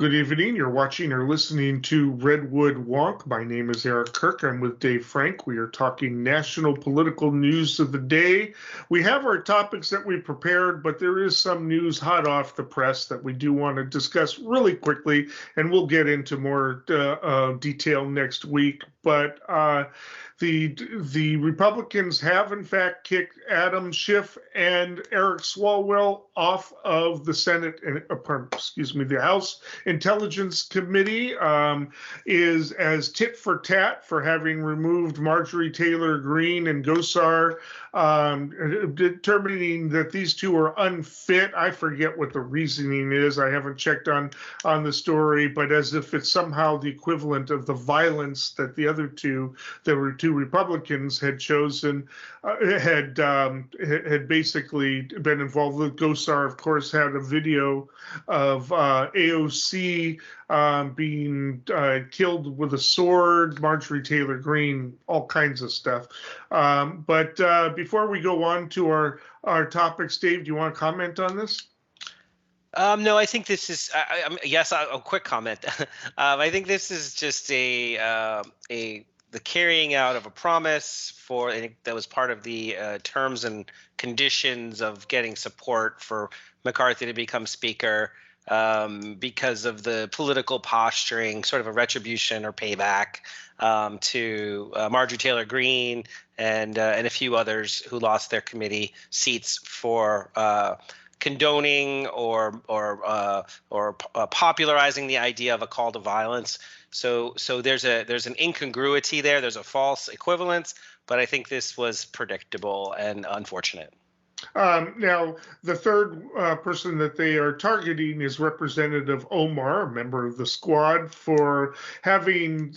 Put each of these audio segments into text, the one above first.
Good evening. You're watching or listening to Redwood Wonk. My name is Eric Kirk. I'm with Dave Frank. We are talking national political news of the day. We have our topics that we prepared, but there is some news hot off the press that we do want to discuss really quickly, and we'll get into more detail next week. But the Republicans have, in fact, kicked Adam Schiff and Eric Swalwell off of the Senate, the House Intelligence Committee, is as tit for tat for having removed Marjorie Taylor Greene and Gosar, determining that these two are unfit. I forget what the reasoning is. I haven't checked on the story, but as if it's somehow the equivalent of the violence that the other two, there were two Republicans had chosen, had basically been involved with. Gosar, of course, had a video of AOC being killed with a sword, Marjorie Taylor Greene, all kinds of stuff. But before we go on to our topics, Dave, do you want to comment on this? No, I think this is a quick comment. I think this is just the carrying out of a promise that was part of the terms and conditions of getting support for McCarthy to become Speaker, because of the political posturing, sort of a retribution or payback to Marjorie Taylor Greene and a few others who lost their committee seats for condoning or popularizing the idea of a call to violence. So there's an incongruity there. There's a false equivalence, but I think this was predictable and unfortunate. Now, the third person that they are targeting is Representative Omar, a member of the squad, for having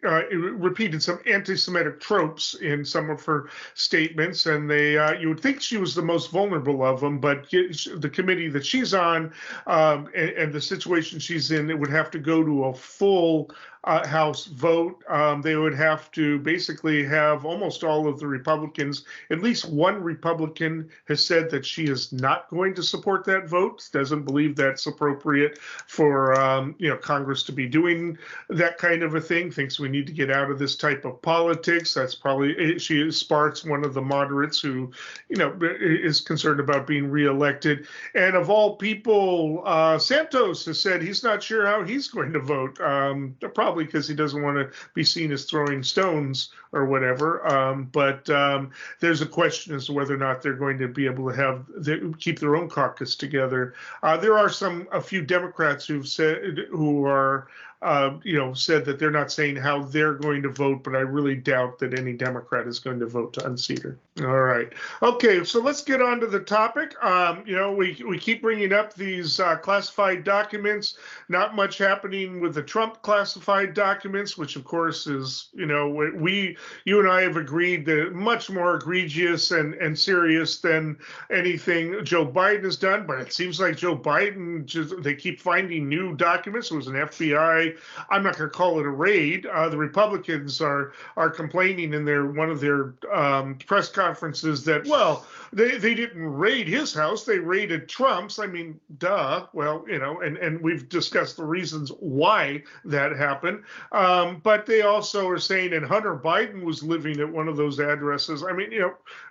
repeated some anti-Semitic tropes in some of her statements, and you would think she was the most vulnerable of them, but the committee that she's on and the situation she's in, it would have to go to a full House vote. They would have to basically have almost all of the Republicans. At least one Republican has said that she is not going to support that vote, doesn't believe that's appropriate for Congress to be doing that kind of a thing, thinks we need to get out of this type of politics. That's probably, she is Sparks, one of the moderates who, is concerned about being reelected. And of all people, Santos has said he's not sure how he's going to vote. Probably because he doesn't want to be seen as throwing stones or whatever. But there's a question as to whether or not they're going to be able to keep their own caucus together. There are a few Democrats said that they're not saying how they're going to vote, but I really doubt that any Democrat is going to vote to unseat her. All right. Okay, so let's get on to the topic. We keep bringing up these classified documents. Not much happening with the Trump classified documents, which of course is, you and I have agreed that much more egregious and serious than anything Joe Biden has done. But it seems like Joe Biden, they keep finding new documents. It was an FBI. I'm not going to call it a raid. The Republicans are complaining in one of their press conferences that, well, they didn't raid his house. They raided Trump's. I mean, duh. Well, and we've discussed the reasons why that happened. But they also are saying, and Hunter Biden was living at one of those addresses. I mean,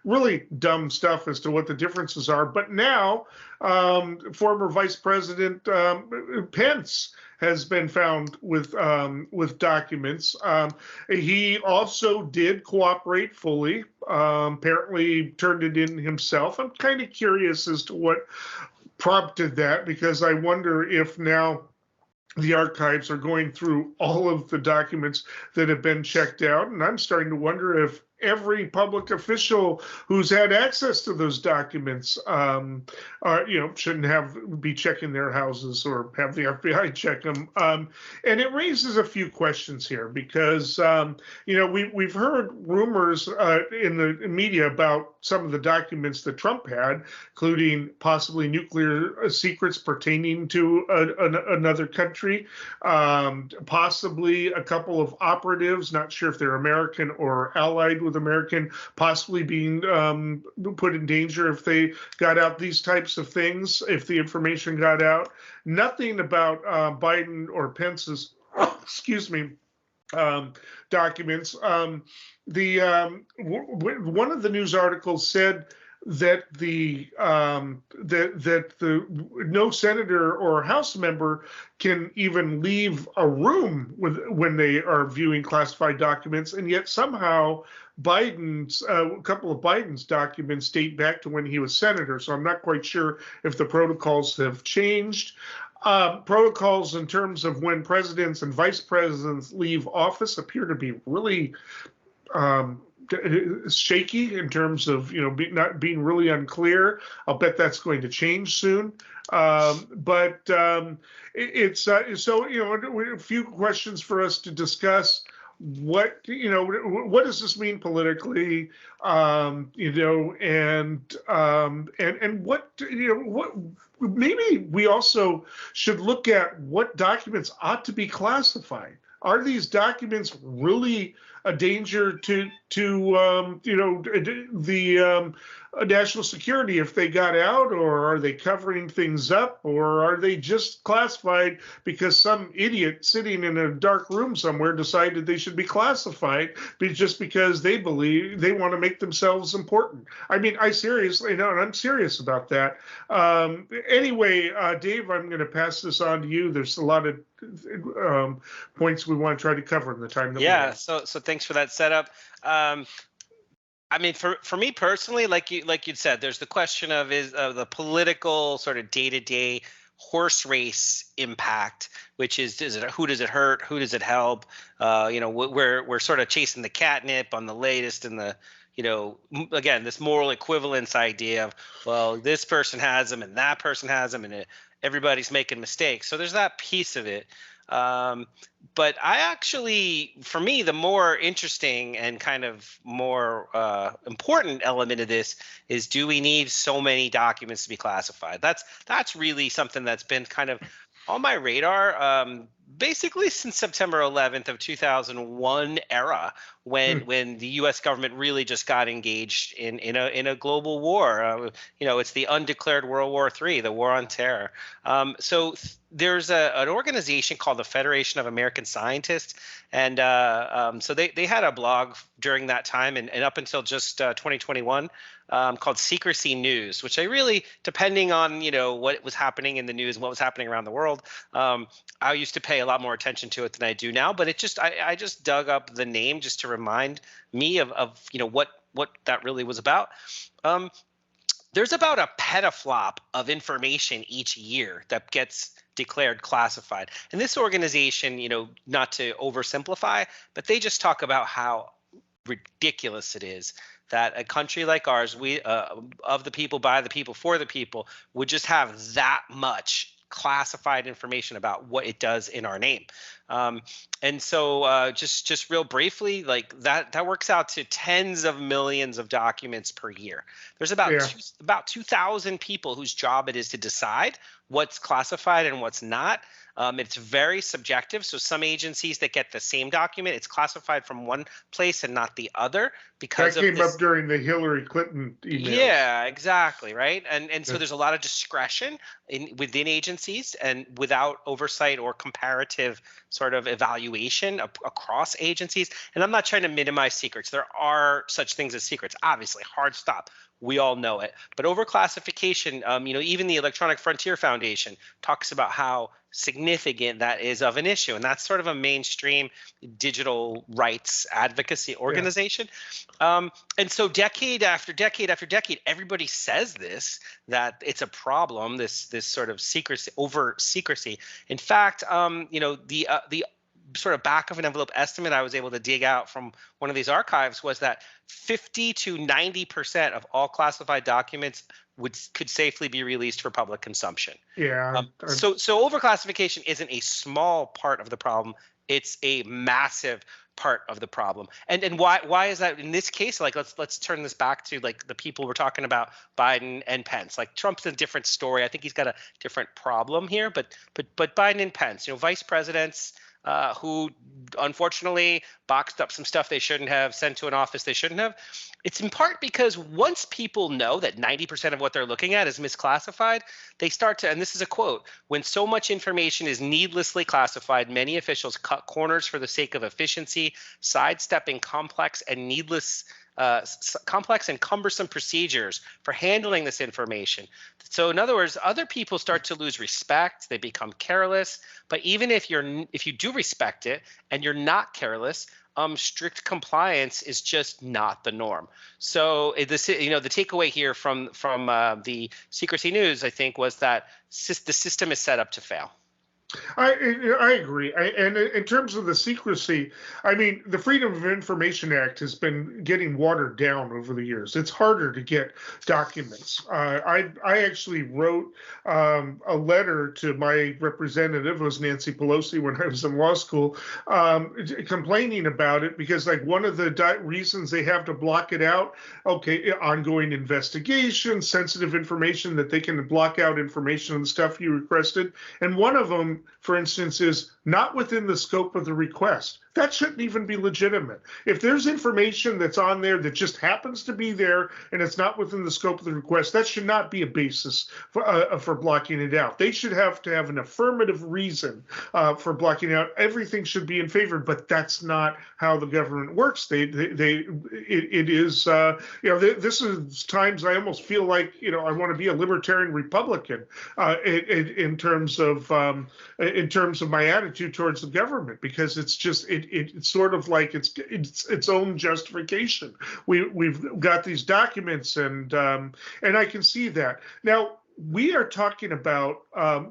really dumb stuff as to what the differences are. But now, former Vice President Pence has been found with documents. He also did cooperate fully. Apparently, turned it in himself. I'm kind of curious as to what prompted that, because I wonder if now the archives are going through all of the documents that have been checked out, and I'm starting to wonder if every public official who's had access to those documents, shouldn't be checking their houses or have the FBI check them. And it raises a few questions here because, we've heard rumors in the media about some of the documents that Trump had, including possibly nuclear secrets pertaining to another country, possibly a couple of operatives, not sure if they're American or allied with with American possibly being put in danger if they got out these types of things, if the information got out. Nothing about Biden or Pence's, excuse me, documents. One of the news articles said that no senator or House member can even leave a room when they are viewing classified documents, and yet somehow a couple of Biden's documents date back to when he was senator. So I'm not quite sure if the protocols have changed. Protocols in terms of when presidents and vice presidents leave office appear to be really shaky in terms of not being really unclear. I'll bet that's going to change soon. It's so a few questions for us to discuss. What does this mean politically? And what maybe we also should look at what documents ought to be classified. Are these documents really a danger to the national security if they got out, or are they covering things up, or are they just classified because some idiot sitting in a dark room somewhere decided they should be classified just because they believe they want to make themselves important? I mean, I'm serious about that. Anyway, Dave, I'm going to pass this on to you. There's a lot of points we want to try to cover in the time that we have. So thanks for that setup. I mean, for me personally, like you'd said, there's the question of the political sort of day-to-day horse race impact, which is who does it hurt, who does it help? We're sort of chasing the catnip on the latest and the again, this moral equivalence idea of, well, this person has them and that person has them and everybody's making mistakes. So there's that piece of it. But I actually, for me, the more interesting and kind of more important element of this is, do we need so many documents to be classified? That's really something that's been kind of on my radar basically since September 11th of 2001 era, when the U.S. government really just got engaged in a global war. It's the undeclared World War III, the war on terror. There's an organization called the Federation of American Scientists, and so they had a blog during that time and up until just 2021 called Secrecy News, which I really, depending on what was happening in the news and what was happening around the world, I used to pay a lot more attention to it than I do now. But I just dug up the name just to remind me of what that really was about. There's about a petaflop of information each year that gets declared classified. And this organization, not to oversimplify, but they just talk about how ridiculous it is that a country like ours, we of the people, by the people, for the people, would just have that much classified information about what it does in our name. And so just real briefly, like that works out to tens of millions of documents per year. There's about 2,000 people whose job it is to decide what's classified and what's not. It's very subjective. So some agencies that get the same document, it's classified from one place and not the other because that came up during the Hillary Clinton email. Yeah, exactly, right. And so there's a lot of discretion within agencies and without oversight or comparative sort of evaluation across agencies. And I'm not trying to minimize secrets. There are such things as secrets, obviously, hard stop. We all know it. But overclassification, even the Electronic Frontier Foundation talks about how significant that is of an issue. And that's sort of a mainstream digital rights advocacy organization. Yeah. And so decade after decade after decade, everybody says this, that it's a problem, this sort of secrecy, over secrecy. In fact, the sort of back of an envelope estimate I was able to dig out from one of these archives was that 50 to 90% of all classified documents could safely be released for public consumption. Yeah. So overclassification isn't a small part of the problem. It's a massive part of the problem. And why is that in this case? Like, let's turn this back to like the people we're talking about, Biden and Pence. Like, Trump's a different story. I think he's got a different problem here, but Biden and Pence, vice presidents, who unfortunately boxed up some stuff they shouldn't have, sent to an office they shouldn't have. It's in part because once people know that 90% of what they're looking at is misclassified, they start to, and this is a quote, when so much information is needlessly classified, many officials cut corners for the sake of efficiency, sidestepping complex and cumbersome procedures for handling this information. So in other words, other people start to lose respect, they become careless, but even if you do respect it and you're not careless, strict compliance is just not the norm. So the takeaway here from the secrecy news, I think, was that the system is set up to fail. I agree. And in terms of the secrecy, I mean, the Freedom of Information Act has been getting watered down over the years. It's harder to get documents. I actually wrote a letter to my representative, it was Nancy Pelosi, when I was in law school, complaining about it because, like, one of the reasons they have to block it out, okay, ongoing investigation, sensitive information, that they can block out information and stuff you requested. And one of them, for instance, is not within the scope of the request. That shouldn't even be legitimate. If there's information that's on there that just happens to be there and it's not within the scope of the request, that should not be a basis for blocking it out. They should have to have an affirmative reason for blocking it out. Everything should be in favor, but that's not how the government works. It is this is times I almost feel like I want to be a libertarian Republican in terms of my attitude towards the government, because it's just it's sort of like its own justification. We've got these documents, and I can see that. Now, we are talking about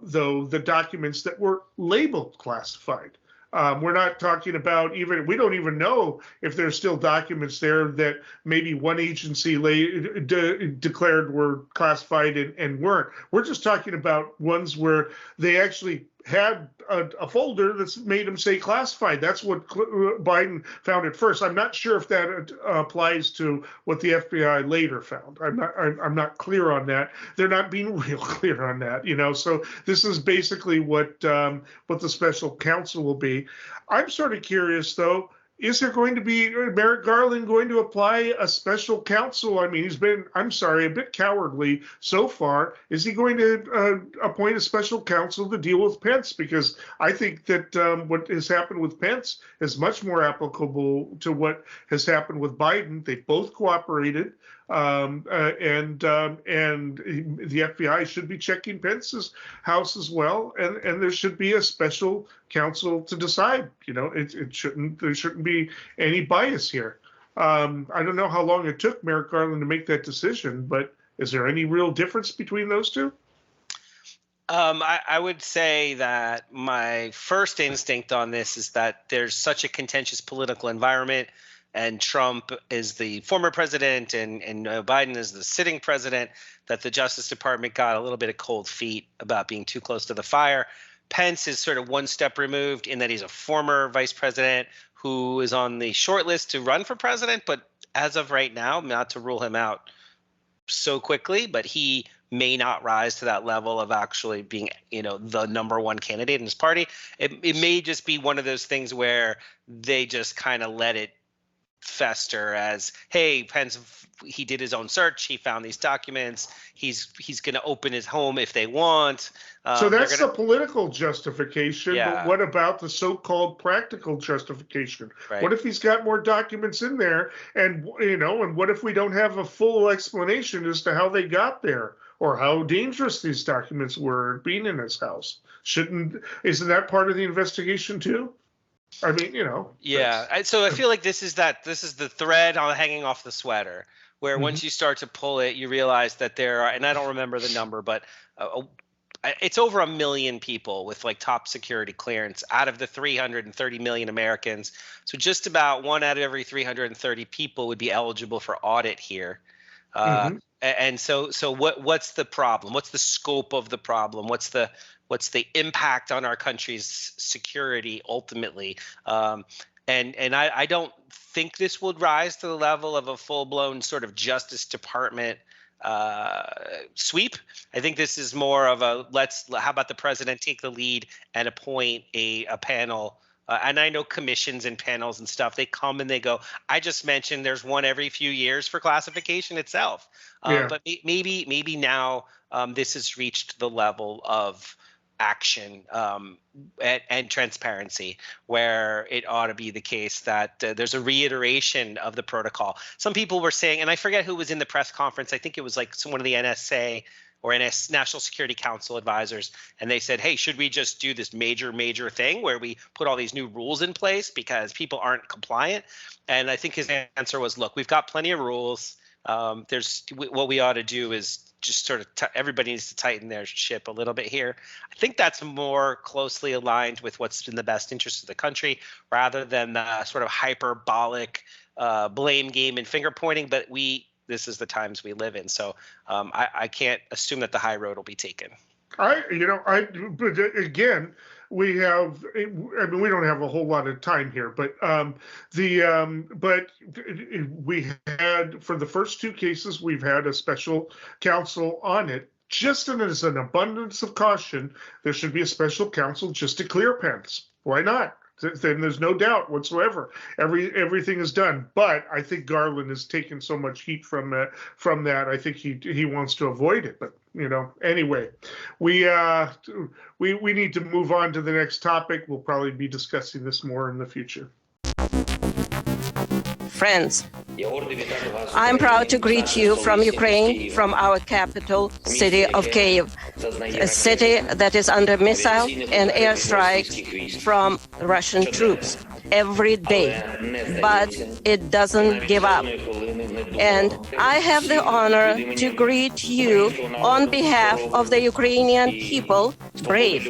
though the documents that were labeled classified. We're not talking about we don't even know if there's still documents there that maybe one agency declared were classified and weren't. We're just talking about ones where they actually had a folder that's made them say classified. That's what Biden found at first. I'm not sure if that applies to what the FBI later found. I'm not clear on that. They're not being real clear on that, So this is basically what the special counsel will be. I'm sort of curious, though. Is there going to be Merrick Garland going to apply a special counsel? I mean, he's been, I'm sorry, a bit cowardly so far. Is he going to appoint a special counsel to deal with Pence? Because I think that what has happened with Pence is much more applicable to what has happened with Biden. They both cooperated. And the FBI should be checking Pence's house as well, and there should be a special counsel to decide. There shouldn't be any bias here. I don't know how long it took Merrick Garland to make that decision, but is there any real difference between those two? I would say that my first instinct on this is that there's such a contentious political environment, and Trump is the former president and Biden is the sitting president, that the Justice Department got a little bit of cold feet about being too close to the fire. Pence is sort of one step removed in that he's a former vice president who is on the short list to run for president, but as of right now, not to rule him out so quickly, but he may not rise to that level of actually being, the number one candidate in his party. It may just be one of those things where they just kind of let it fester as, hey, Pence, he did his own search, he found these documents, he's going to open his home if they want. So that's the political justification. Yeah. But what about the so-called practical justification? Right. What if he's got more documents in there, and and what if we don't have a full explanation as to how they got there or how dangerous these documents were being in his house? Isn't that part of the investigation too? I mean, Yeah. So I feel like this is the thread on hanging off the sweater, where once you start to pull it, you realize that there are, and I don't remember the number, but it's over 1 million people with like top security clearance out of the 330 million Americans. So just about 1 out of every 330 people would be eligible for audit here. And so what's the problem? What's the scope of the problem? What's the impact on our country's security ultimately? And I don't think this would rise to the level of a full-blown sort of Justice Department sweep. I think this is more of a how about the president take the lead and appoint a panel and I know commissions and panels and stuff, they come and they go. I just mentioned there's one every few years for classification itself. Yeah. But maybe now this has reached the level of action and transparency where it ought to be the case that there's a reiteration of the protocol. Some people were saying, and I forget who was in the press conference, I think it was like one of the NSA or National Security Council advisors, and they said, hey, should we just do this major thing where we put all these new rules in place because people aren't compliant? And I think his answer was, look, we've got plenty of rules. What we ought to do is just sort of everybody needs to tighten their ship a little bit here. I think that's more closely aligned with what's in the best interest of the country rather than the sort of hyperbolic blame game and finger pointing. But this is the times we live in. So I can't assume that the high road will be taken. But again, we have, I mean, we don't have a whole lot of time here, but but we had, for the first two cases, we've had a special counsel on it. Just as an abundance of caution, there should be a special counsel just to clear Pence. Why not? Then there's no doubt whatsoever. Everything is done. But I think Garland has taken so much heat from that. I think he wants to avoid it. But anyway, we need to move on to the next topic. We'll probably be discussing this more in the future. Friends, I'm proud to greet you from Ukraine, from our capital city of Kyiv, a city that is under missile and airstrikes from Russian troops every day, but it doesn't give up. And I have the honor to greet you on behalf of the Ukrainian people, brave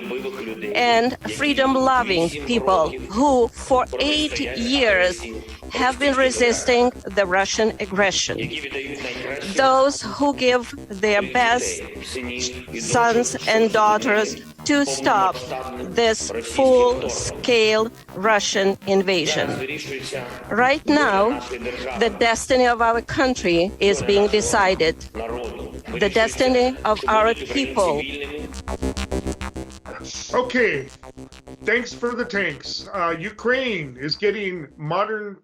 and freedom-loving people who for 8 years have been resisting the Russian aggression. Those who give their best sons and daughters to stop this full-scale Russian invasion. Right now, the destiny of our country is being decided. The destiny of our people. Okay, thanks for the tanks. Ukraine is getting modern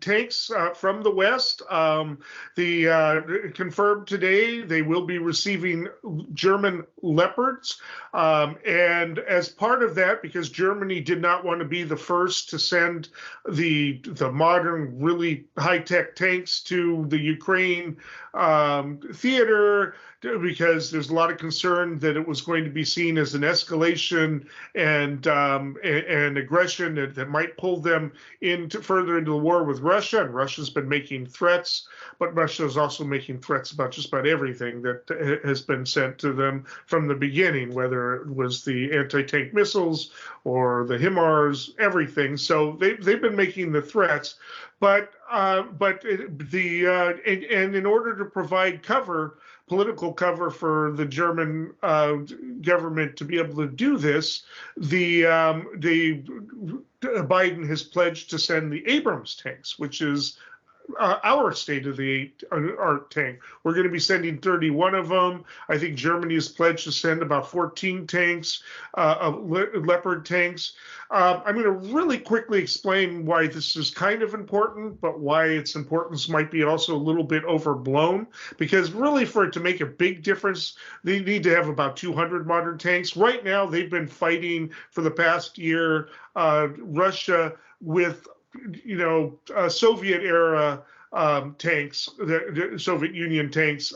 tanks from the West. Confirmed today they will be receiving German Leopards. And as part of that, because Germany did not want to be the first to send the modern, really high-tech tanks to the Ukraine theater, because there's a lot of concern that it was going to be seen as an escalation and aggression that might pull them further into the war with Russia. And Russia's been making threats, but Russia is also making threats about just about everything that has been sent to them from the beginning, whether it was the anti-tank missiles or the HIMARS, everything. So they've been making the threats, but in order to provide political cover for the German government to be able to do this, Biden has pledged to send the Abrams tanks, which is our state-of-the-art tank. We're going to be sending 31 of them. I think Germany has pledged to send about 14 tanks, Leopard tanks. I'm going to really quickly explain why this is kind of important, but why its importance might be also a little bit overblown, because really for it to make a big difference, they need to have about 200 modern tanks. Right now, they've been fighting for the past year, Russia with Soviet era tanks, the Soviet Union tanks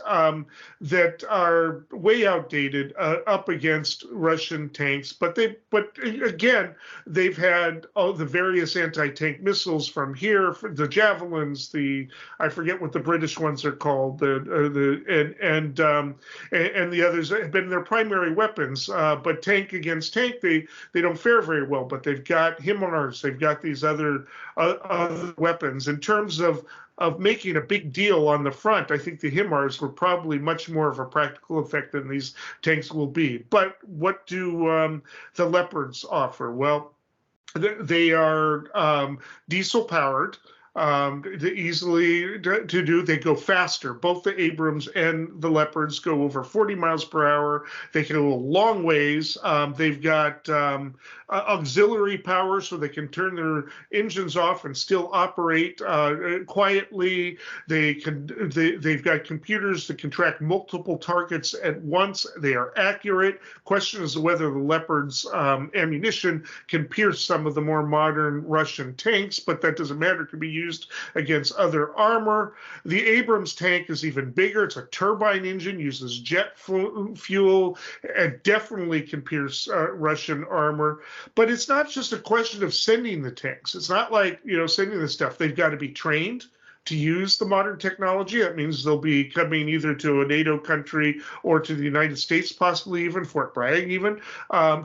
that are way outdated up against Russian tanks. But again, they've had all the various anti-tank missiles from here, the Javelins, I forget what the British ones are called, and the others have been their primary weapons. But tank against tank, they don't fare very well. But they've got HIMARS, they've got these other weapons. In terms of making a big deal on the front, I think the HIMARS were probably much more of a practical effect than these tanks will be. But what do the Leopards offer? Well, they are diesel powered. easily to do. They go faster. Both the Abrams and the Leopards go over 40 miles per hour. They can go a long ways. They've got auxiliary power, so they can turn their engines off and still operate quietly. They've got computers that can track multiple targets at once. They are accurate. Question is whether the Leopard's ammunition can pierce some of the more modern Russian tanks, but that doesn't matter. It can be used against other armor. The Abrams tank is even bigger. It's a turbine engine, uses jet fuel, and definitely can pierce Russian armor. But it's not just a question of sending the tanks. It's not like, sending the stuff. They've got to be trained to use the modern technology. That means they'll be coming either to a NATO country or to the United States, possibly even Fort Bragg, even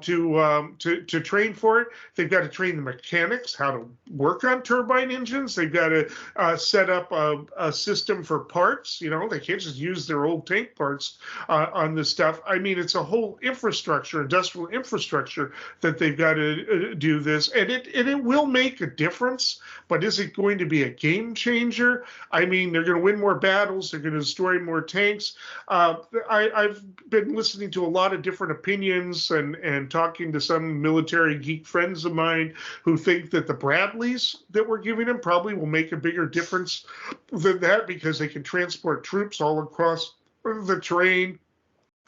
to train for it. They've got to train the mechanics how to work on turbine engines. They've got to set up a system for parts. They can't just use their old tank parts on this stuff. I mean, it's a whole infrastructure, industrial infrastructure that they've got to do this, and it will make a difference. But is it going to be a game changer? I mean, they're going to win more battles. They're going to destroy more tanks. I've been listening to a lot of different opinions and talking to some military geek friends of mine who think that the Bradleys that we're giving them probably will make a bigger difference than that because they can transport troops all across the terrain.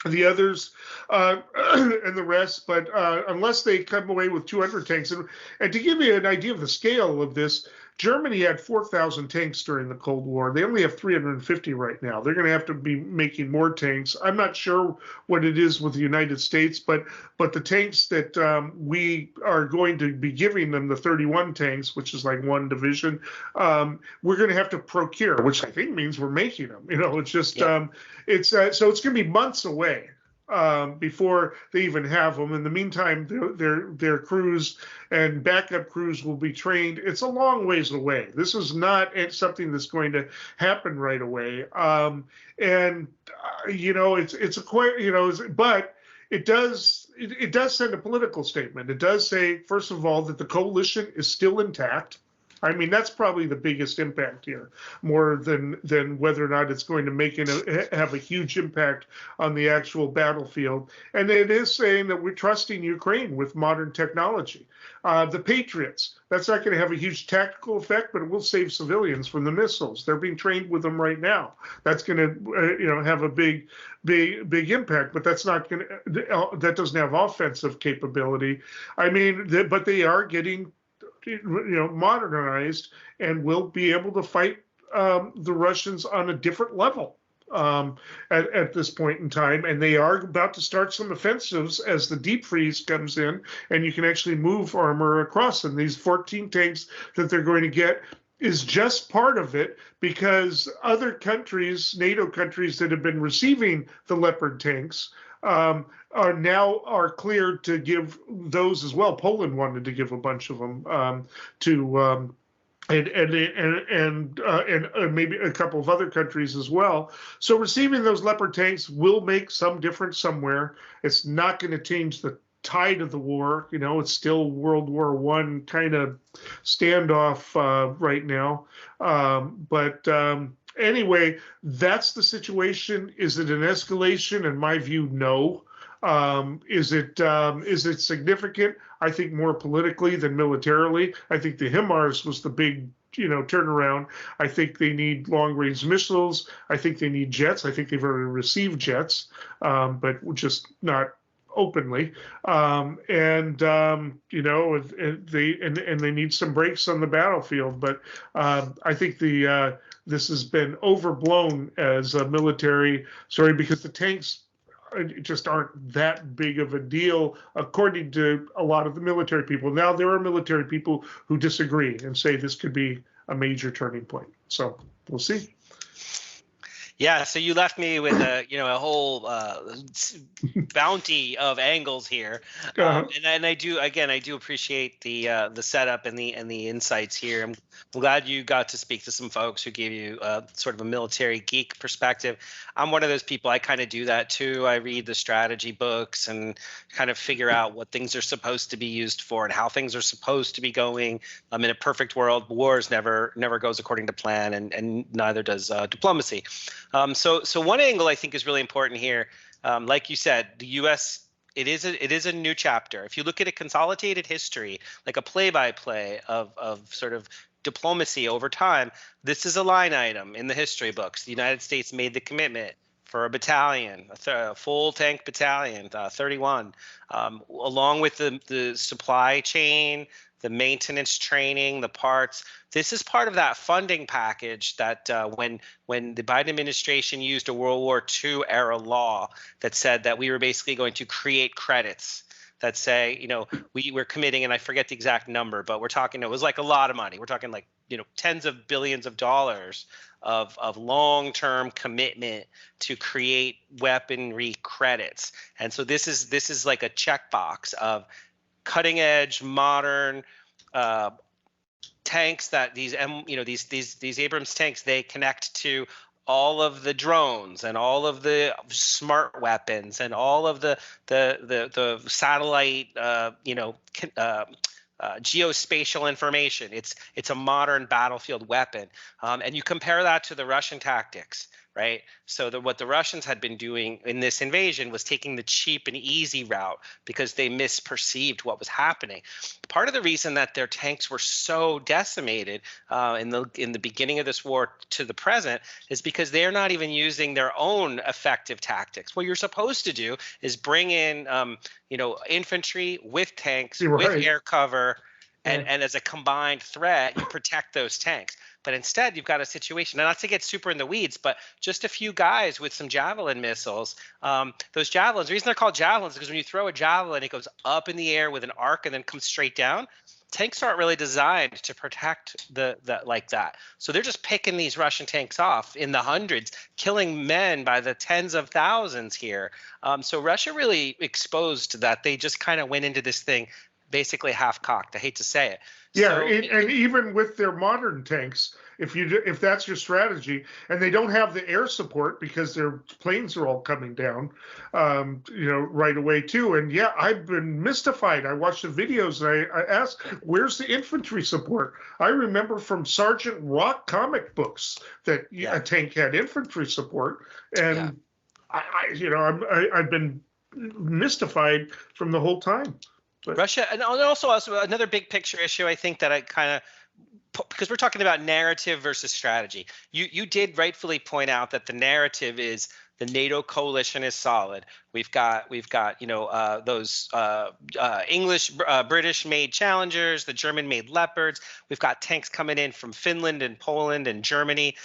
The others and the rest, but unless they come away with 200 tanks, and to give you an idea of the scale of this, Germany had 4,000 tanks during the Cold War. They only have 350 right now. They're going to have to be making more tanks. I'm not sure what it is with the United States, but the tanks that we are going to be giving them, the 31 tanks, which is like one division, we're going to have to procure, which I think means we're making them. It's just so it's going to be months away before they even have them. In the meantime, their crews and backup crews will be trained. It's a long ways away. This is not something that's going to happen right away. It's a quite, but it does send a political statement. It does say, first of all, that the coalition is still intact. I mean, that's probably the biggest impact here, more than whether or not it's going to have a huge impact on the actual battlefield. And it is saying that we're trusting Ukraine with modern technology. The Patriots, that's not going to have a huge tactical effect, but it will save civilians from the missiles. They're being trained with them right now. That's going to, have a big impact, but that's not going to, that doesn't have offensive capability. I mean, but they are getting modernized and will be able to fight the Russians on a different level at this point in time. And they are about to start some offensives as the deep freeze comes in, and you can actually move armor across them. These 14 tanks that they're going to get is just part of it, because other countries, NATO countries that have been receiving the Leopard tanks, are cleared to give those as well. Poland wanted to give a bunch of them to and maybe a couple of other countries as well. So receiving those Leopard tanks will make some difference somewhere. It's not going to change the tide of the war. It's still World War I kind of standoff right now. Anyway, that's the situation. Is it an escalation? In my view, no. Is it significant? I think more politically than militarily. I think the HIMARS was the big turnaround. I think they need long-range missiles. I think they need jets. I think they've already received jets, but just not openly. They need some breaks on the battlefield. But I think this has been overblown as a military story, because the tanks just aren't that big of a deal, according to a lot of the military people. Now, there are military people who disagree and say this could be a major turning point. So we'll see. Yeah, so you left me with a whole bounty of angles here, and I do appreciate the setup and the insights here. I'm glad you got to speak to some folks who gave you sort of a military geek perspective. I'm one of those people. I kind of do that too. I read the strategy books and kind of figure out what things are supposed to be used for and how things are supposed to be going. In a perfect world, wars never goes according to plan, and neither does diplomacy. So one angle I think is really important here. Like you said, the U.S. It is a new chapter. If you look at a consolidated history, like a play-by-play of sort of diplomacy over time, this is a line item in the history books. The United States made the commitment for a battalion, a full tank battalion, 31, along with the supply chain, the maintenance training, the parts. This is part of that funding package that when the Biden administration used a World War II era law that said that we were basically going to create credits that say, we're committing, and I forget the exact number, but we're talking, it was like a lot of money. We're talking like, tens of billions of dollars of long-term commitment to create weaponry credits. And so this is like a checkbox of cutting edge, modern tanks that these Abrams tanks, they connect to all of the drones and all of the smart weapons and all of the satellite geospatial information. It's a modern battlefield weapon, and you compare that to the Russian tactics, right? So what the Russians had been doing in this invasion was taking the cheap and easy route because they misperceived what was happening. Part of the reason that their tanks were so decimated in the beginning of this war to the present is because they're not even using their own effective tactics. What you're supposed to do is bring in infantry with tanks, with air cover, and as a combined threat, you protect those tanks. But instead, you've got a situation, and not to get super in the weeds, but just a few guys with some javelin missiles. Those javelins, the reason they're called javelins is because when you throw a javelin, it goes up in the air with an arc and then comes straight down. Tanks aren't really designed to protect like that. So they're just picking these Russian tanks off in the hundreds, killing men by the tens of thousands here. So Russia really exposed that. They just kind of went into this thing basically half-cocked. I hate to say it. Yeah, and even with their modern tanks, if that's your strategy, and they don't have the air support because their planes are all coming down, right away too. And yeah, I've been mystified. I watched the videos and I asked, "Where's the infantry support?" I remember from Sergeant Rock comic books that a tank had infantry support, and I've been mystified from the whole time. But Russia, and also another big picture issue, I think that I kind of, because we're talking about narrative versus strategy. You did rightfully point out that the narrative is the NATO coalition is solid. We've got those English, British-made Challengers, the German-made Leopards. We've got tanks coming in from Finland and Poland and Germany.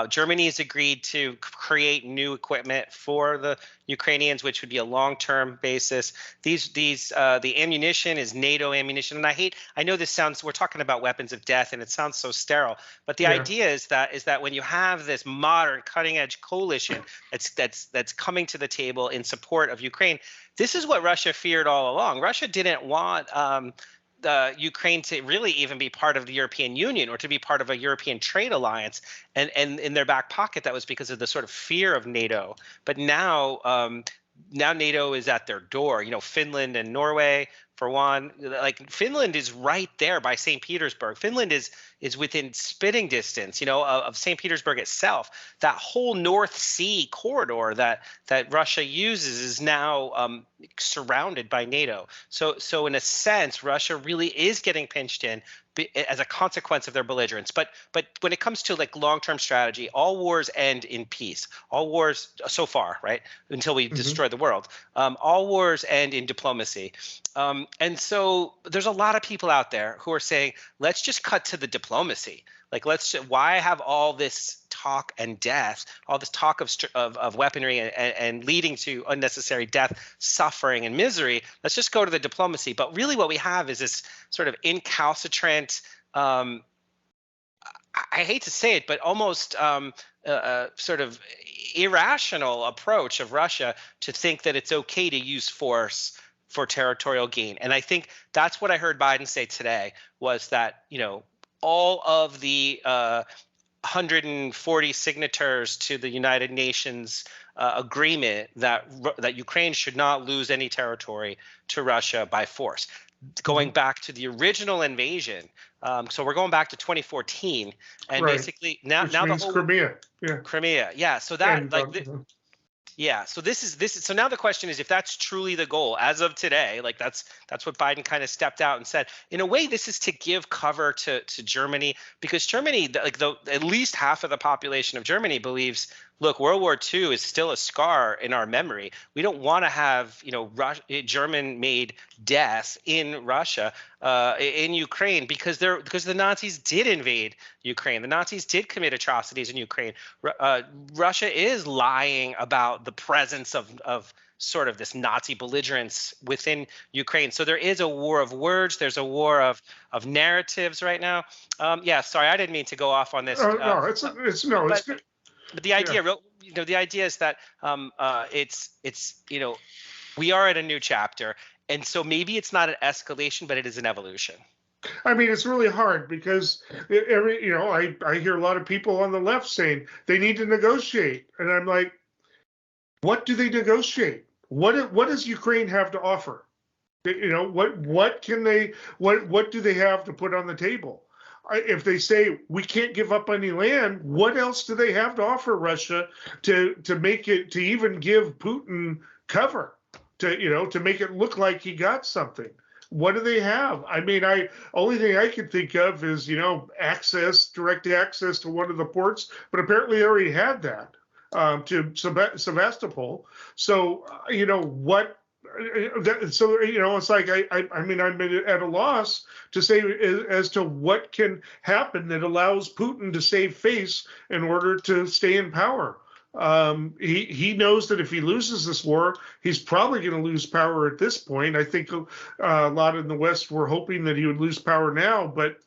Germany has agreed to create new equipment for the Ukrainians, which would be a long-term basis. The ammunition is NATO ammunition, and I know this sounds, we're talking about weapons of death, and it sounds so sterile, but the idea is that when you have this modern, cutting-edge coalition that's coming to the table in support of Ukraine, this is what Russia feared all along. Russia didn't want Ukraine to really even be part of the European Union or to be part of a European trade alliance, and in their back pocket that was because of the sort of fear of NATO. But now NATO is at their door. Finland and Norway, for one, like Finland is right there by St. Petersburg. Finland is within spitting distance, of St. Petersburg itself. That whole North Sea corridor that Russia uses is now surrounded by NATO. So in a sense, Russia really is getting pinched in as a consequence of their belligerence. But when it comes to like long-term strategy, all wars end in peace. All wars so far, right, until we destroy the world. All wars end in diplomacy. And so there's a lot of people out there who are saying, let's just cut to the diplomacy. Like, why have all this talk and death, all this talk of weaponry and leading to unnecessary death, suffering, and misery? Let's just go to the diplomacy. But really what we have is this sort of incalcitrant, I hate to say it, but almost sort of irrational approach of Russia to think that it's okay to use force for territorial gain. And I think that's what I heard Biden say today, was that, all of the 140 signatories to the United Nations agreement that Ukraine should not lose any territory to Russia by force. Going back to the original invasion, so we're going back to 2014, and basically now the whole Crimea, yeah. So that yeah. So this is so now the question is, if that's truly the goal as of today, like that's what Biden kind of stepped out and said. In a way, this is to give cover to Germany, because Germany, at least half of the population of Germany believes, look, World War II is still a scar in our memory. We don't want to have, German-made death in Russia, in Ukraine, because the Nazis did invade Ukraine. The Nazis did commit atrocities in Ukraine. Russia is lying about the presence of sort of this Nazi belligerence within Ukraine. So there is a war of words. There's a war of narratives right now. Sorry, I didn't mean to go off on this. No, it's good. But the idea, the idea is that we are at a new chapter, and so maybe it's not an escalation, but it is an evolution. I mean, it's really hard because I hear a lot of people on the left saying they need to negotiate, and I'm like, what do they negotiate? What does Ukraine have to offer? What do they have to put on the table? If they say we can't give up any land, what else do they have to offer Russia to make it, to even give Putin cover, to make it look like he got something? What do they have? I mean, only thing I can think of is direct access to one of the ports, but apparently they already had that to Sevastopol. So what? So it's like I mean, I'm at a loss to say as to what can happen that allows Putin to save face in order to stay in power. He knows that if he loses this war, he's probably going to lose power at this point. I think a lot in the West were hoping that he would lose power now, but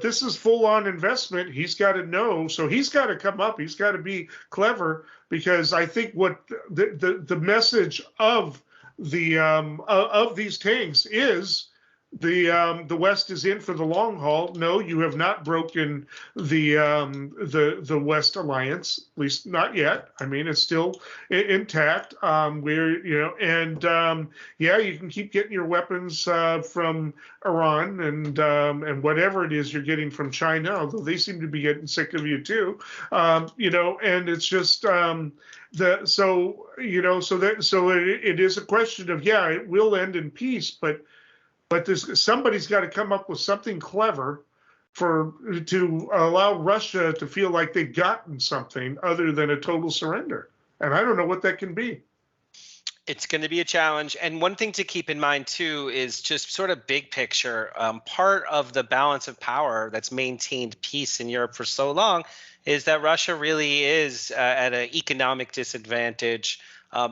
this is full-on investment. He's got to know, so he's got to come up. He's got to be clever, because I think what the message of these tanks is the West is in for the long haul. No, you have not broken the West alliance, at least not yet. I mean, it's still intact. You can keep getting your weapons from Iran and whatever it is you're getting from China, although they seem to be getting sick of you too. And it's just so it is a question of, it will end in peace, but somebody's got to come up with something clever to allow Russia to feel like they've gotten something other than a total surrender. And I don't know what that can be. It's going to be a challenge. And one thing to keep in mind, too, is just sort of big picture. Part of the balance of power that's maintained peace in Europe for so long is that Russia really is at an economic disadvantage.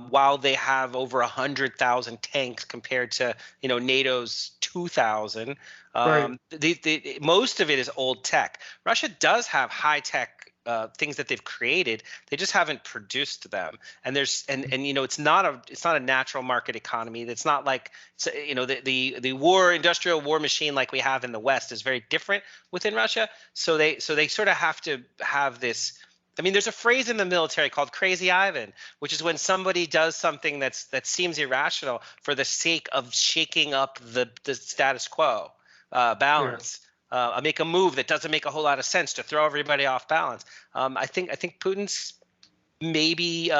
While they have over 100,000 tanks compared to NATO's 2,000, right. Most of it is old tech. Russia does have high tech things that they've created. They just haven't produced them. And it's not a natural market economy. It's not like the industrial war machine like we have in the West is very different within Russia. So they sort of have to have this. I mean, there's a phrase in the military called "crazy Ivan," which is when somebody does something that seems irrational for the sake of shaking up the status quo balance. Yeah. Make a move that doesn't make a whole lot of sense to throw everybody off balance. I think Putin's maybe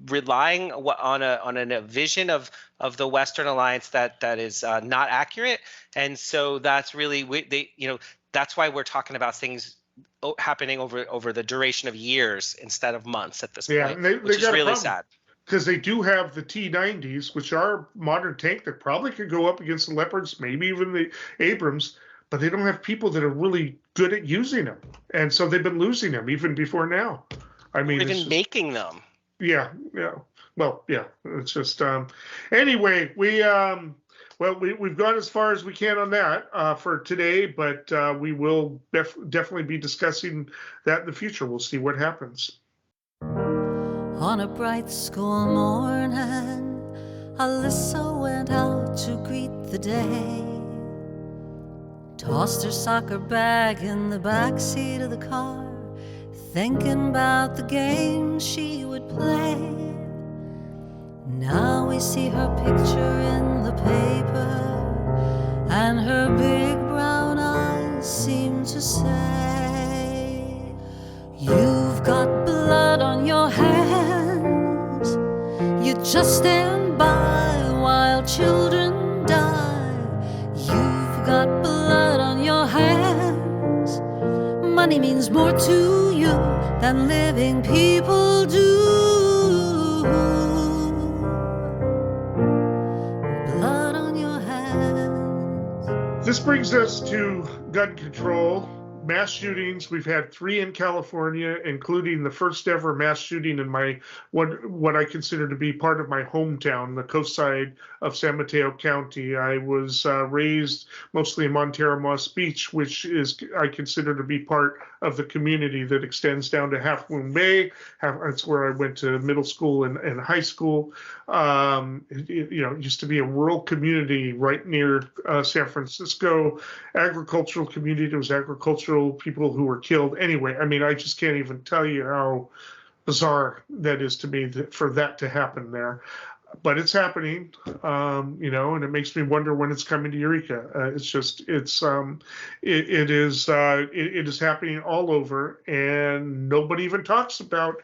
relying on a vision of the Western alliance that is not accurate, and so that's really that's why we're talking about things happening over the duration of years instead of months at this point, which is really sad. Because they do have the T-90s, which are modern tank that probably could go up against the Leopards, maybe even the Abrams, but they don't have people that are really good at using them. And so they've been losing them even before now. I mean, even making them. Yeah. Well, yeah, it's just anyway, we've gone as far as we can on that for today, but we will definitely be discussing that in the future. We'll see what happens. On a bright school morning, Alyssa went out to greet the day. Tossed her soccer bag in the back seat of the car, thinking about the game she would play. Now we see her picture in the paper, and her big brown eyes seem to say, "You've got blood on your hands. You just stand by while children die. You've got blood on your hands. Money means more to you than living people do. Blood on your hands." This brings us to gun control. Mass shootings. We've had 3 in California, including the first ever mass shooting in my what I consider to be part of my hometown, the coast side of San Mateo County. I was raised mostly in Montero Moss Beach, which is I consider to be part of the community that extends down to Half Moon Bay. That's where I went to middle school and high school. It used to be a rural community right near San Francisco. Agricultural community. There was agricultural people who were killed. Anyway, I mean, I just can't even tell you how bizarre that is to me for that to happen there. But it's happening, and it makes me wonder when it's coming to Eureka. It is happening all over, and nobody even talks about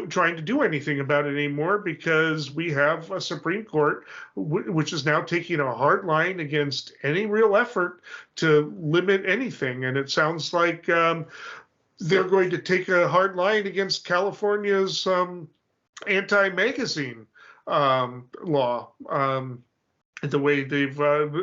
trying to do anything about it anymore, because we have a Supreme Court which is now taking a hard line against any real effort to limit anything, and it sounds like they're going to take a hard line against California's anti-magazine law, the way they've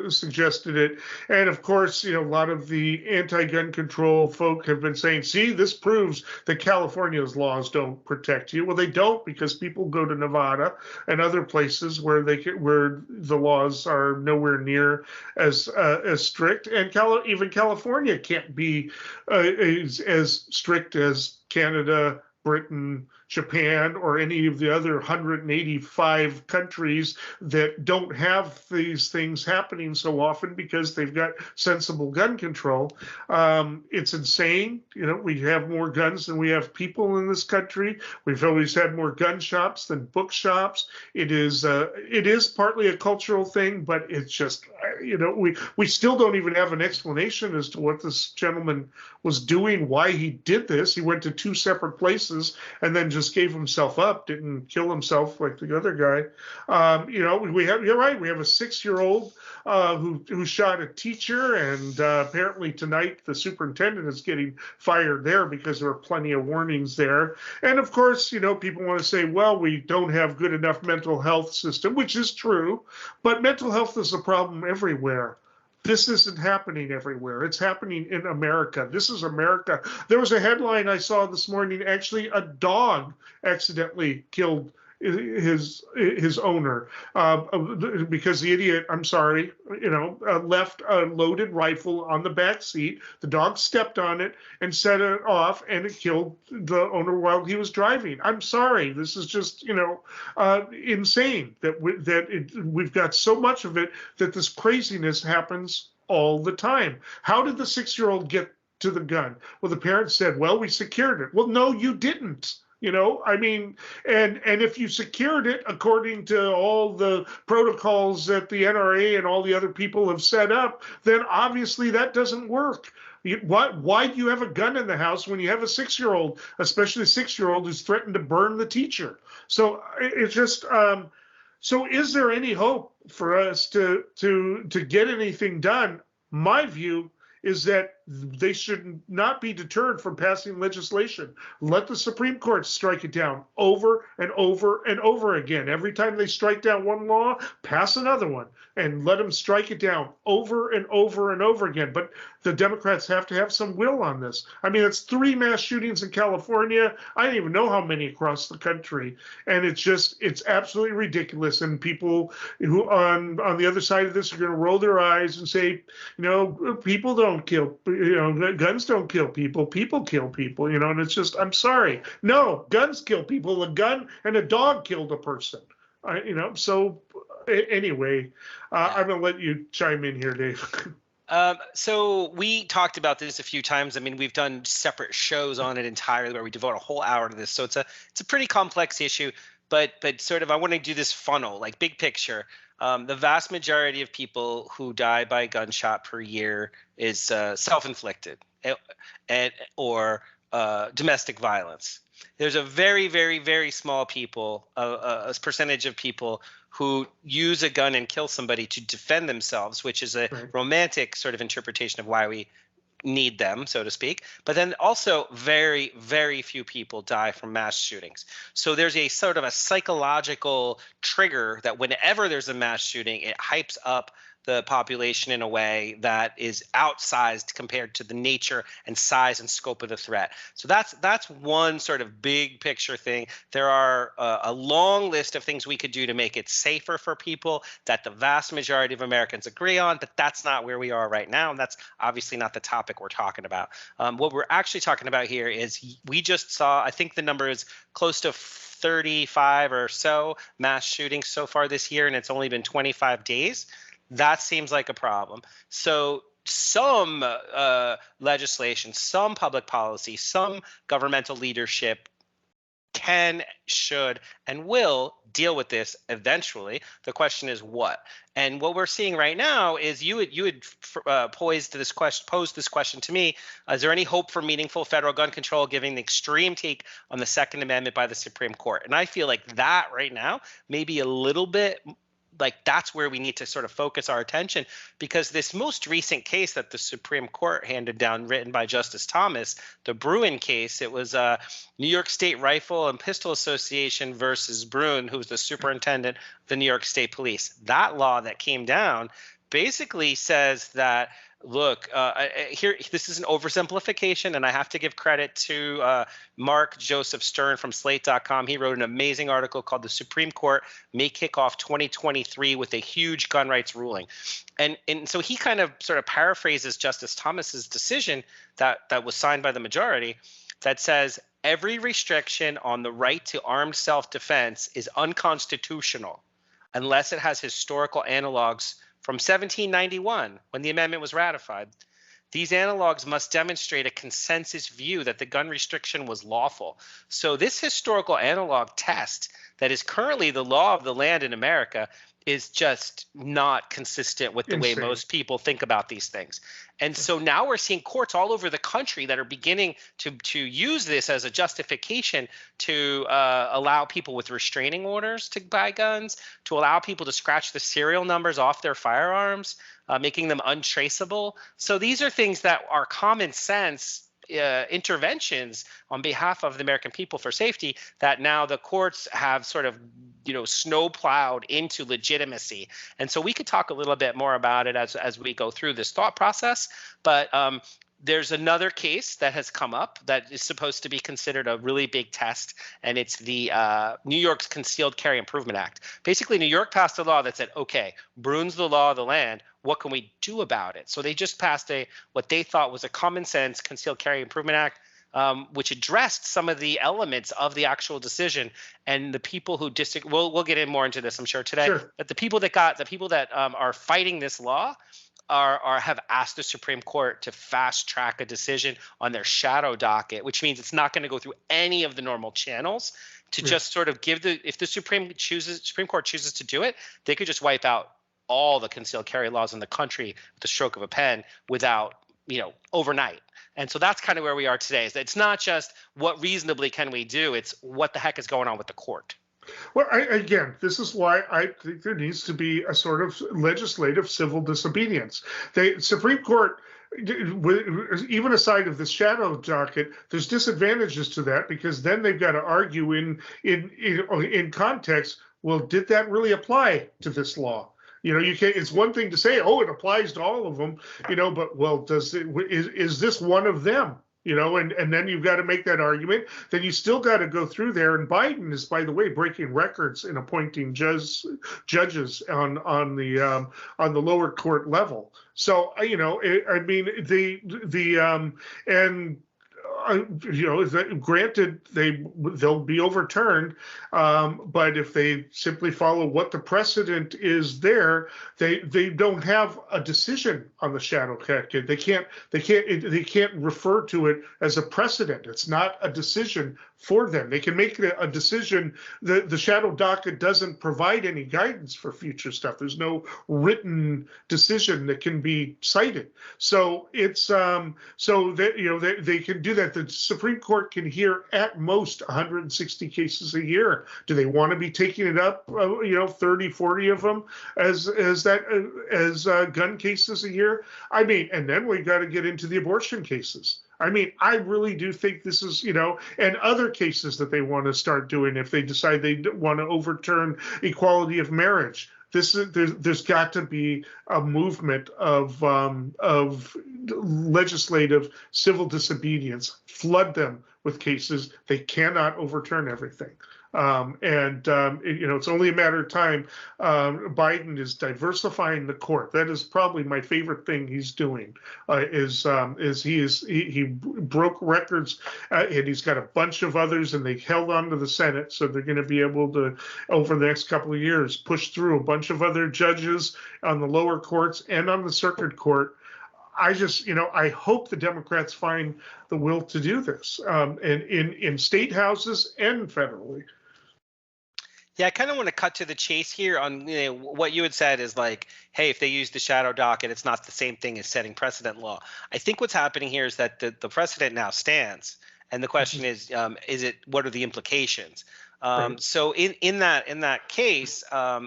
suggested it. And of course, a lot of the anti-gun control folk have been saying, see, this proves that California's laws don't protect you. Well, they don't, because people go to Nevada and other places where the laws are nowhere near as strict. And even California can't be as strict as Canada, Britain, Japan, or any of the other 185 countries that don't have these things happening so often because they've got sensible gun control. It's insane. We have more guns than we have people in this country. We've always had more gun shops than bookshops. It is partly a cultural thing, but it's just, we still don't even have an explanation as to what this gentleman was doing, why he did this. He went to 2 separate places and then just gave himself up, didn't kill himself like the other guy. You're right. We have a 6-year-old who shot a teacher, and apparently tonight the superintendent is getting fired there because there are plenty of warnings there. And of course, people want to say, well, we don't have good enough mental health system, which is true, but mental health is a problem everywhere. This isn't happening everywhere. It's happening in America. This is America. There was a headline I saw this morning. Actually, a dog accidentally killed his owner because the idiot, left a loaded rifle on the back seat. The dog stepped on it and set it off, and it killed the owner while he was driving. I'm sorry. This is just, insane that we've got so much of it that this craziness happens all the time. How did the 6-year-old get to the gun? Well, the parents said, well, we secured it. Well, no, you didn't. And if you secured it according to all the protocols that the NRA and all the other people have set up, then obviously that doesn't work. Why do you have a gun in the house when you have a 6-year-old, especially a 6-year-old who's threatened to burn the teacher? So it's just, so is there any hope for us to get anything done? My view is that they should not be deterred from passing legislation. Let the Supreme Court strike it down over and over and over again. Every time they strike down one law, pass another one and let them strike it down over and over and over again. But the Democrats have to have some will on this. I mean, it's 3 mass shootings in California. I don't even know how many across the country. And it's absolutely ridiculous. And people who on the other side of this are going to roll their eyes and say, people don't kill guns don't kill people. People kill people, and it's just, I'm sorry. No, guns kill people. A gun and a dog killed a person. So anyway, I'm going to let you chime in here, Dave. So we talked about this a few times. I mean, we've done separate shows on it entirely where we devote a whole hour to this. So it's a pretty complex issue, but sort of I want to do this funnel, like big picture. The vast majority of people who die by gunshot per year is self-inflicted or domestic violence. There's a very, very, very small a percentage of people who use a gun and kill somebody to defend themselves, which is a romantic sort of interpretation of why we need them, so to speak. But then also very, very few people die from mass shootings. So there's a sort of a psychological trigger that whenever there's a mass shooting, it hypes up the population in a way that is outsized compared to the nature and size and scope of the threat. So that's one sort of big picture thing. There are a long list of things we could do to make it safer for people that the vast majority of Americans agree on, but that's not where we are right now. And that's obviously not the topic we're talking about. What we're actually talking about here is we just saw, I think the number is close to 35 or so mass shootings so far this year, and it's only been 25 days. That seems like a problem. So some legislation, some public policy, some governmental leadership can, should, and will deal with this eventually. The question is what? And what we're seeing right now is you had posed this question to me. Is there any hope for meaningful federal gun control given the extreme take on the Second Amendment by the Supreme Court? And I feel like that right now may be a little bit like that's where we need to sort of focus our attention, because this most recent case that the Supreme Court handed down, written by Justice Thomas, the Bruin case, it was New York State Rifle and Pistol Association versus Bruin, who was the superintendent of the New York State Police. That law that came down basically says that, look, here, this is an oversimplification, and I have to give credit to Mark Joseph Stern from Slate.com. He wrote an amazing article called "The Supreme Court May Kick Off 2023 with a Huge Gun Rights Ruling." And so he kind of sort of paraphrases Justice Thomas's decision that was signed by the majority that says every restriction on the right to armed self-defense is unconstitutional unless it has historical analogs from 1791, when the amendment was ratified. These analogs must demonstrate a consensus view that the gun restriction was lawful. So this historical analog test that is currently the law of the land in America is just not consistent with the way most people think about these things. And so now we're seeing courts all over the country that are beginning to use this as a justification to allow people with restraining orders to buy guns, to allow people to scratch the serial numbers off their firearms, making them untraceable. So these are things that are common sense interventions on behalf of the American people for safety that now the courts have sort of, snow plowed into legitimacy. And so we could talk a little bit more about it as we go through this thought process. But there's another case that has come up that is supposed to be considered a really big test, and it's the New York's Concealed Carry Improvement Act. Basically, New York passed a law that said, okay, Bruin's the law of the land. What can we do about it? So they just passed what they thought was a common sense Concealed Carry Improvement Act, which addressed some of the elements of the actual decision. And the people who disagree, we'll get in more into this, I'm sure, today. Sure. But the people that are fighting this law have asked the Supreme Court to fast track a decision on their shadow docket, which means it's not going to go through any of the normal channels to just sort of if the Supreme Court chooses to do it, they could just wipe out all the concealed carry laws in the country with the stroke of a pen without, overnight. And so that's kind of where we are today. Is that it's not just what reasonably can we do, it's what the heck is going on with the court. Well, again, this is why I think there needs to be a sort of legislative civil disobedience. The Supreme Court, even aside of the shadow docket, there's disadvantages to that because then they've got to argue in context. Well, did that really apply to this law? You can't. It's one thing to say, "Oh, it applies to all of them," but is this one of them? and then you've got to make that argument. Then you still got to go through there. And Biden is, by the way, breaking records in appointing judges on the lower court level. So I mean granted they'll be overturned, but if they simply follow what the precedent is there, they don't have a decision on the shadow docket. They can't refer to it as a precedent. It's not a decision for them. They can make a decision. The shadow docket doesn't provide any guidance for future stuff. There's no written decision that can be cited. So it's so that they can do that. The Supreme Court can hear at most 160 cases a year. Do they want to be taking it up 30, 40 of them as gun cases a year? I mean, and then we got to get into the abortion cases. I mean, I really do think this is, and other cases that they want to start doing if they decide they want to overturn equality of marriage. There's got to be a movement of legislative civil disobedience. Flood them with cases. They cannot overturn everything. It's only a matter of time. Biden is diversifying the court. That is probably my favorite thing he's doing. He broke records, and he's got a bunch of others, and they held on to the Senate, so they're going to be able to, over the next couple of years, push through a bunch of other judges on the lower courts and on the circuit court. I just, I hope the Democrats find the will to do this, and in state houses and federally. Yeah, I kind of want to cut to the chase here on what you had said is like, hey, if they use the shadow docket, it's not the same thing as setting precedent law. I think what's happening here is that the precedent now stands, and the question is it? What are the implications? Right. So in that case,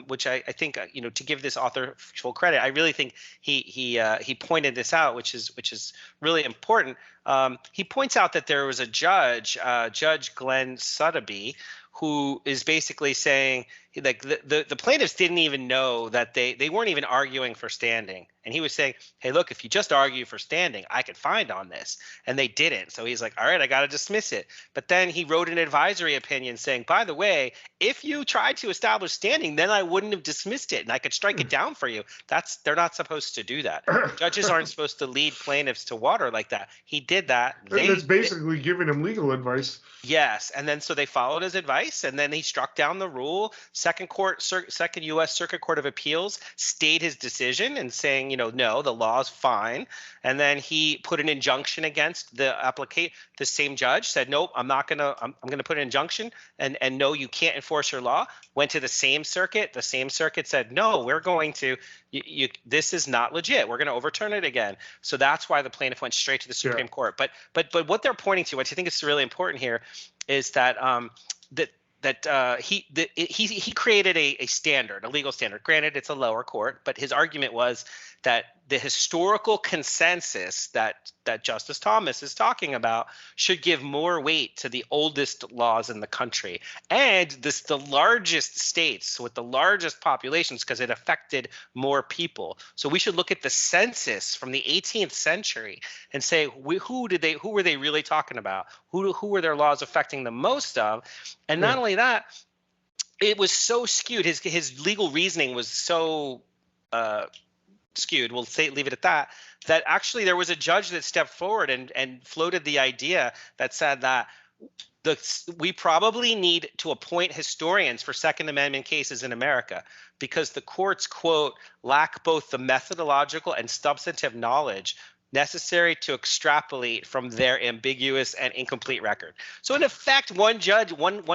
which I think to give this author full credit, I really think he pointed this out, which is really important. He points out that there was a judge, Judge Glenn Sotheby, who is basically saying like the plaintiffs didn't even know that they weren't even arguing for standing. And he was saying, hey, look, if you just argue for standing, I could find on this. And they didn't. So he's like, all right, I got to dismiss it. But then he wrote an advisory opinion saying, by the way, if you tried to establish standing, then I wouldn't have dismissed it and I could strike it down for you. They're not supposed to do that. Judges aren't supposed to lead plaintiffs to water like that. He did that. That's basically giving him legal advice. Yes. And then so they followed his advice, and then he struck down the rule. Second U.S. Circuit Court of Appeals stayed his decision and saying, no, the law is fine. And then he put an injunction against the applicant. The same judge said, nope, I'm going to put an injunction and no, you can't enforce your law. Went to the same circuit. The same circuit said, no, we're going to, this is not legit. We're going to overturn it again. So that's why the plaintiff went straight to the Supreme Court. But what they're pointing to, which I think is really important here, is that he created a standard, a legal standard. Granted, it's a lower court, but his argument was that the historical consensus that Justice Thomas is talking about should give more weight to the oldest laws in the country and the largest states with the largest populations because it affected more people. So we should look at the census from the 18th century and say who were they really talking about? Who were their laws affecting the most of? And not only that, it was so skewed. His legal reasoning was so skewed, leave it at that, that actually there was a judge that stepped forward and floated the idea that said that we probably need to appoint historians for Second Amendment cases in America because the courts, quote, lack both the methodological and substantive knowledge necessary to extrapolate from their ambiguous and incomplete record. So in effect, one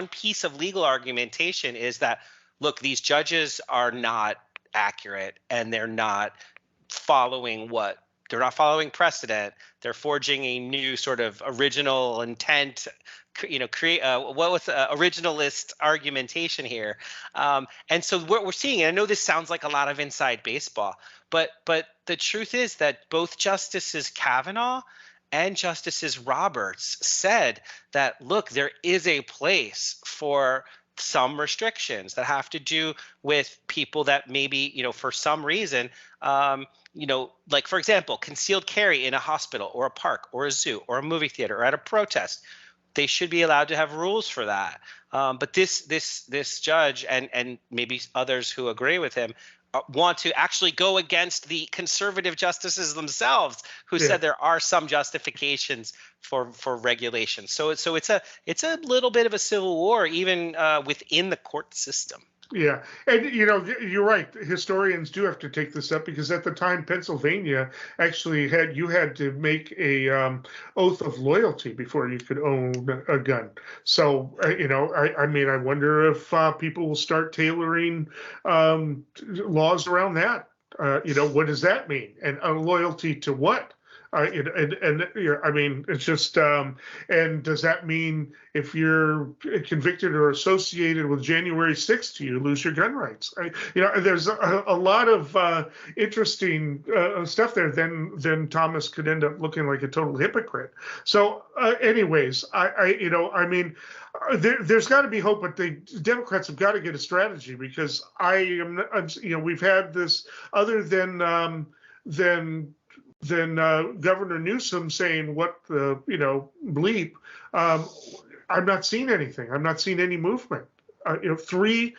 piece of legal argumentation is that, look, these judges are not accurate and they're not following precedent. They're forging a new sort of original intent, originalist argumentation here. And so what we're seeing, and I know this sounds like a lot of inside baseball, but the truth is that both Justices Kavanaugh and Justices Roberts said that, look, there is a place for some restrictions that have to do with people that maybe, for some reason, like, for example, concealed carry in a hospital or a park or a zoo or a movie theater or at a protest. They should be allowed to have rules for that. But this judge and maybe others who agree with him want to actually go against the conservative justices themselves, who said there are some justifications for regulation. So it's a little bit of a civil war even within the court system. Yeah, and you're right. Historians do have to take this up because at the time Pennsylvania actually had to make a oath of loyalty before you could own a gun. So I mean, I wonder if people will start tailoring laws around that. What does that mean? And loyalty to what? I mean, it's just, and does that mean if you're convicted or associated with January 6th, you lose your gun rights? There's a lot of interesting stuff there. Then Thomas could end up looking like a total hypocrite. So, anyways, I mean, there's got to be hope, but the Democrats have got to get a strategy because we've had this other than Governor Newsom saying what the bleep. I'm not seeing anything. I'm not seeing any movement. 3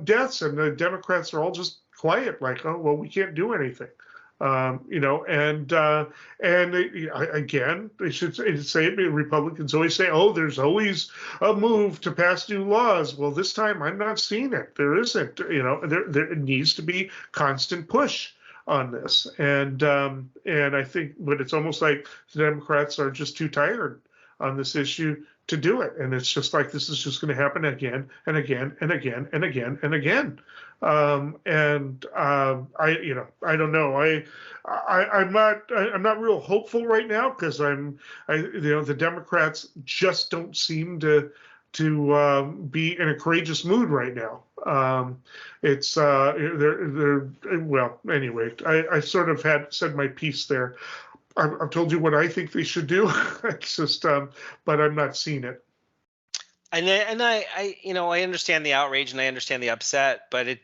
deaths, and the Democrats are all just quiet, like, oh well, we can't do anything. Again, they should say Republicans always say, oh, there's always a move to pass new laws. Well, this time I'm not seeing it. There isn't. There needs to be constant push on this, and I think, but it's almost like the Democrats are just too tired on this issue to do it, and it's just like this is just going to happen again and again and again and again and again. I don't know. I'm not real hopeful right now because the Democrats just don't seem to be in a courageous mood right now. It's well, anyway, I sort of had said my piece there. I've told you what I think they should do. It's just, but I'm not seeing it. And I understand the outrage and I understand the upset, but we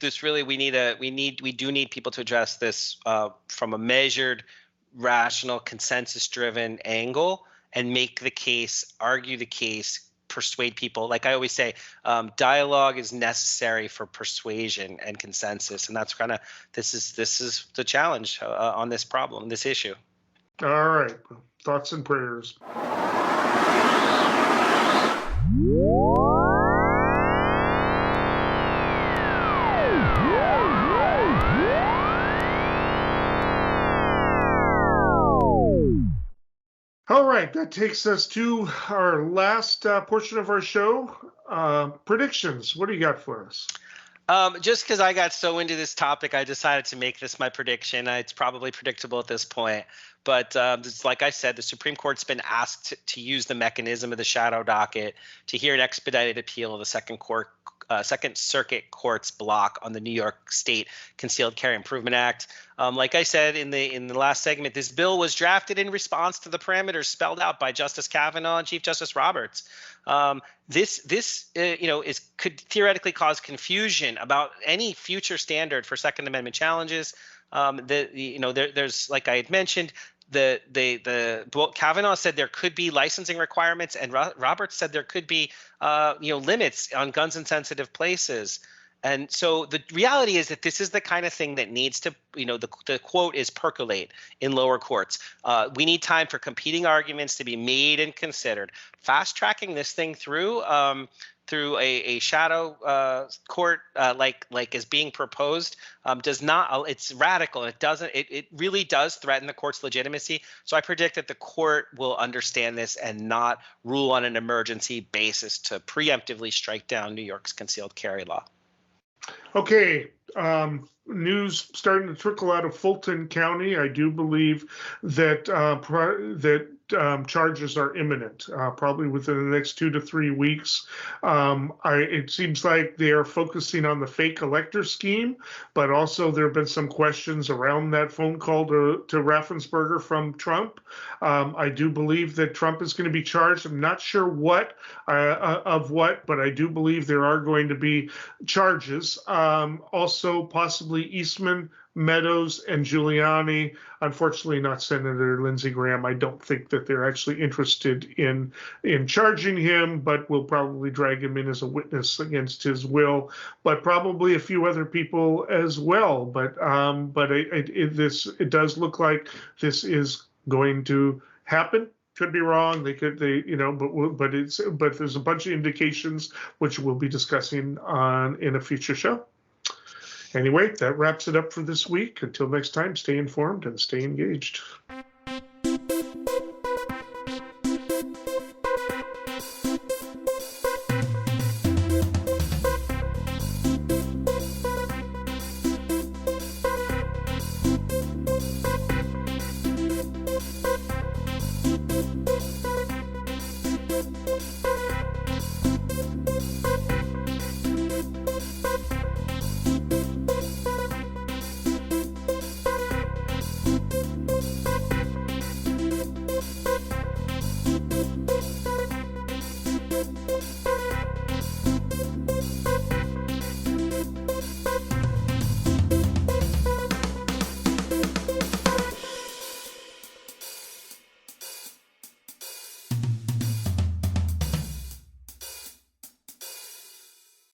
do need people to address this from a measured, rational, consensus-driven angle and make the case, argue the case, persuade people. Like I always say, dialogue is necessary for persuasion and consensus, and that's this is the challenge on this problem, this issue. All right, thoughts and prayers. All right, that takes us to our last portion of our show, predictions. What do you got for us? Just because I got so into this topic, I decided to make this my prediction. It's probably predictable at this point. But like I said, the Supreme Court's been asked to use the mechanism of the shadow docket to hear an expedited appeal of the Second Circuit Court's block on the New York State Concealed Carry Improvement Act. Like I said in the last segment, this bill was drafted in response to the parameters spelled out by Justice Kavanaugh and Chief Justice Roberts. This could theoretically cause confusion about any future standard for Second Amendment challenges. There's, like I had mentioned, Kavanaugh said there could be licensing requirements, and Roberts said there could be limits on guns in sensitive places. And so the reality is that this is the kind of thing that needs to, the quote is percolate in lower courts. We need time for competing arguments to be made and considered. Fast tracking this thing through a shadow court like is being proposed does not. It's radical. It really does threaten the court's legitimacy. So I predict that the court will understand this and not rule on an emergency basis to preemptively strike down New York's concealed carry law. Okay, news starting to trickle out of Fulton County. I do believe that charges are imminent, probably within the next 2 to 3 weeks. It seems like they are focusing on the fake elector scheme, but also there have been some questions around that phone call to Raffensperger from Trump. I do believe that Trump is going to be charged. I'm not sure what, but I do believe there are going to be charges. Also, possibly Eastman, Meadows, and Giuliani. Unfortunately, not Senator Lindsey Graham. I don't think that they're actually interested in charging him, but will probably drag him in as a witness against his will. But probably a few other people as well. But it does look like this is going to happen. Could be wrong. But there's a bunch of indications which we'll be discussing in a future show. Anyway, that wraps it up for this week. Until next time, stay informed and stay engaged.